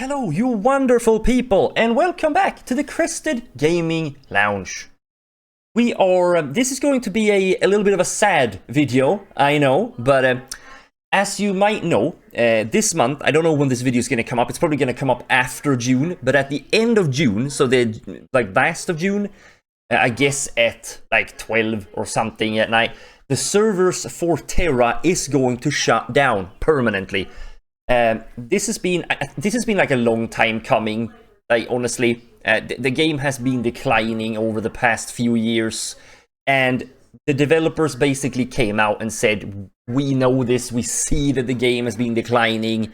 Hello, you wonderful people, and welcome back to the Crested Gaming Lounge. This is going to be a little bit of a sad video, I know, but as you might know, this month, I don't know when this video is going to come up, it's probably going to come up after June, but at the end of June, so the last of June, I guess at 12 or something at night, the servers for Tera is going to shut down permanently. This has been like a long time coming. Honestly, the game has been declining over the past few years, and the developers basically came out and said, "We know this. We see that the game has been declining,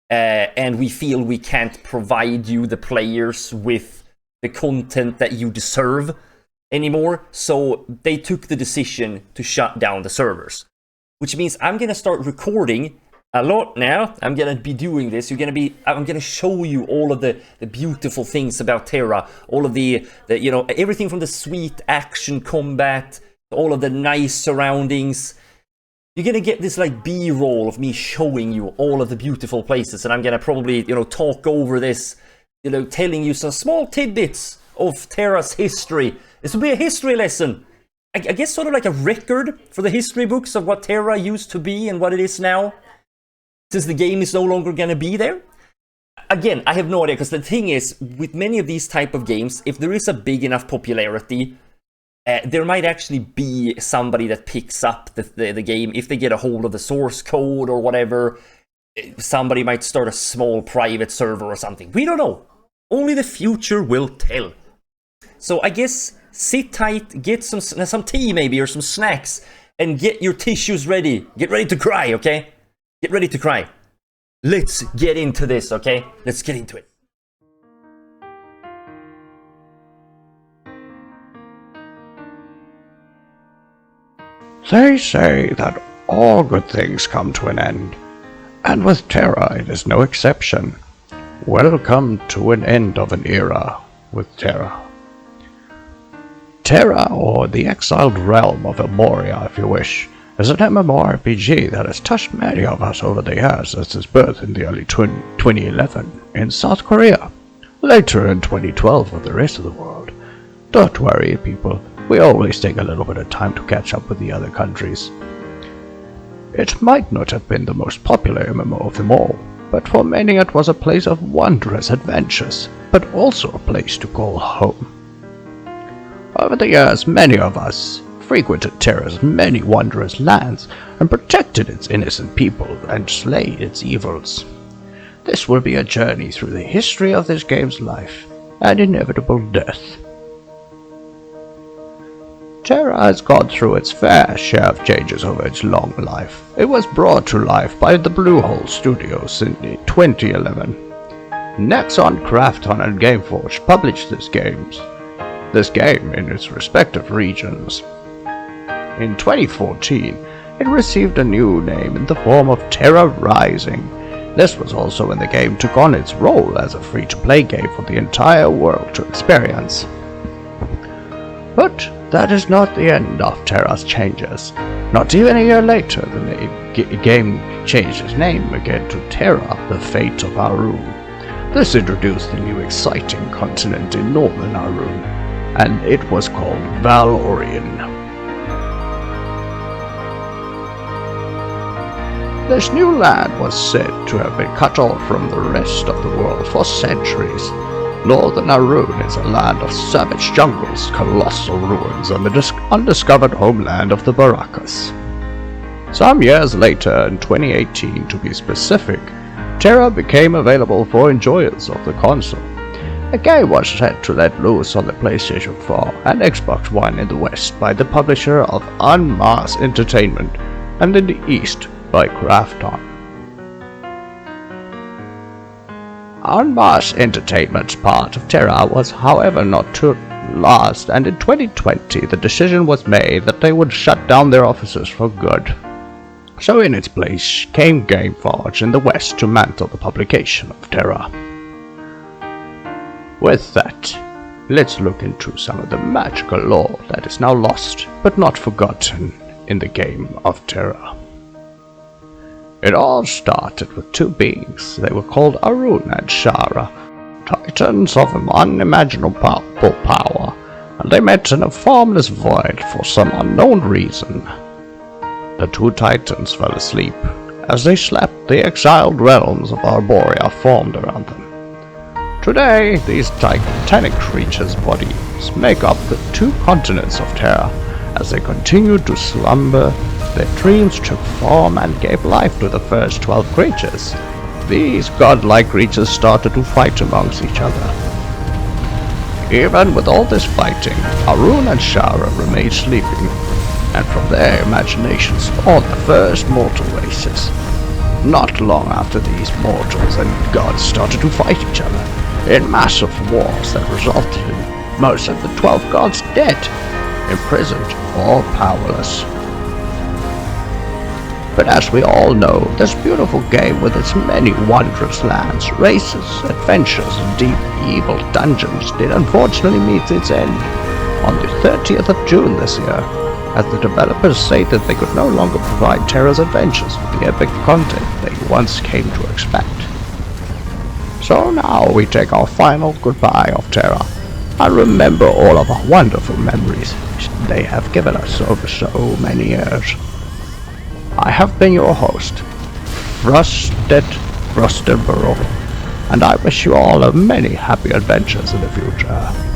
and we feel we can't provide you, the players, with the content that you deserve anymore." So they took the decision to shut down the servers, which means I'm gonna start recording a lot now. I'm gonna be doing this. I'm gonna show you all of the beautiful things about Tera, all of the everything from the sweet action combat, all of the nice surroundings. You're gonna get this B-roll of me showing you all of the beautiful places, and I'm gonna probably talk over this, telling you some small tidbits of Tera's history. This will be a history lesson. I guess sort of like a record for the history books of what Tera used to be and what it is now, since the game is no longer going to be there. Again, I have no idea, because the thing is, with many of these type of games, if there is a big enough popularity, there might actually be somebody that picks up the game. If they get a hold of the source code or whatever, somebody might start a small private server or something. We don't know. Only the future will tell. So I guess sit tight, get some tea maybe, or some snacks, and get your tissues ready. Get ready to cry, okay? Get ready to cry. Let's get into this, okay? Let's get into it. They say that all good things come to an end, and with Tera it is no exception. Welcome to an end of an era with Tera. Tera, or the Exiled Realm of Elmoria if you wish, is an MMORPG that has touched many of us over the years since its birth in the early 2011 in South Korea, later in 2012 for the rest of the world. Don't worry, people, we always take a little bit of time to catch up with the other countries. It might not have been the most popular MMO of them all, but for many it was a place of wondrous adventures, but also a place to call home. Over the years, many of us frequented Tera's many wondrous lands and protected its innocent people and slayed its evils. This will be a journey through the history of this game's life and inevitable death. Tera has gone through its fair share of changes over its long life. It was brought to life by the Bluehole Studios in 2011. Nexon, Krafton and Gameforge published this game in its respective regions. In 2014, it received a new name in the form of Tera Rising. This was also when the game took on its role as a free-to-play game for the entire world to experience. But that is not the end of Tera's changes. Not even a year later, the game changed its name again to Tera, the Fate of Arun. This introduced a new exciting continent in northern Arun, and it was called Valorian. This new land was said to have been cut off from the rest of the world for centuries. Northern Arun is a land of savage jungles, colossal ruins, and the undiscovered homeland of the Barakas. Some years later, in 2018 to be specific, Tera became available for enjoyers of the console. The game was set to let loose on the PlayStation 4 and Xbox One in the West by the publisher of Unmasked Entertainment, and in the East by Krafton. Unmasked Entertainment's part of Tera was however not to last, and in 2020 the decision was made that they would shut down their offices for good. So in its place came Gameforge in the West to mantle the publication of Tera. With that, let's look into some of the magical lore that is now lost but not forgotten in the game of Tera. It all started with two beings. They were called Arun and Shara, titans of unimaginable power, and they met in a formless void for some unknown reason. The two titans fell asleep. As they slept, the exiled realms of Arborea formed around them. Today, these titanic creatures' bodies make up the two continents of Tera. As they continued to slumber, their dreams took form and gave life to the first 12 creatures. These godlike creatures started to fight amongst each other. Even with all this fighting, Arun and Shara remained sleeping, and from their imaginations spawned the first mortal races. Not long after these mortals and gods started to fight each other in massive wars that resulted in most of the 12 gods dead, imprisoned or powerless. But as we all know, this beautiful game with its many wondrous lands, races, adventures, and deep evil dungeons did unfortunately meet its end on the 30th of June this year, as the developers stated they could no longer provide Tera's adventures with the epic content they once came to expect. So now we take our final goodbye of Tera and remember all of our wonderful memories they have given us over so many years. I have been your host, FrostYRSA, and I wish you all many happy adventures in the future.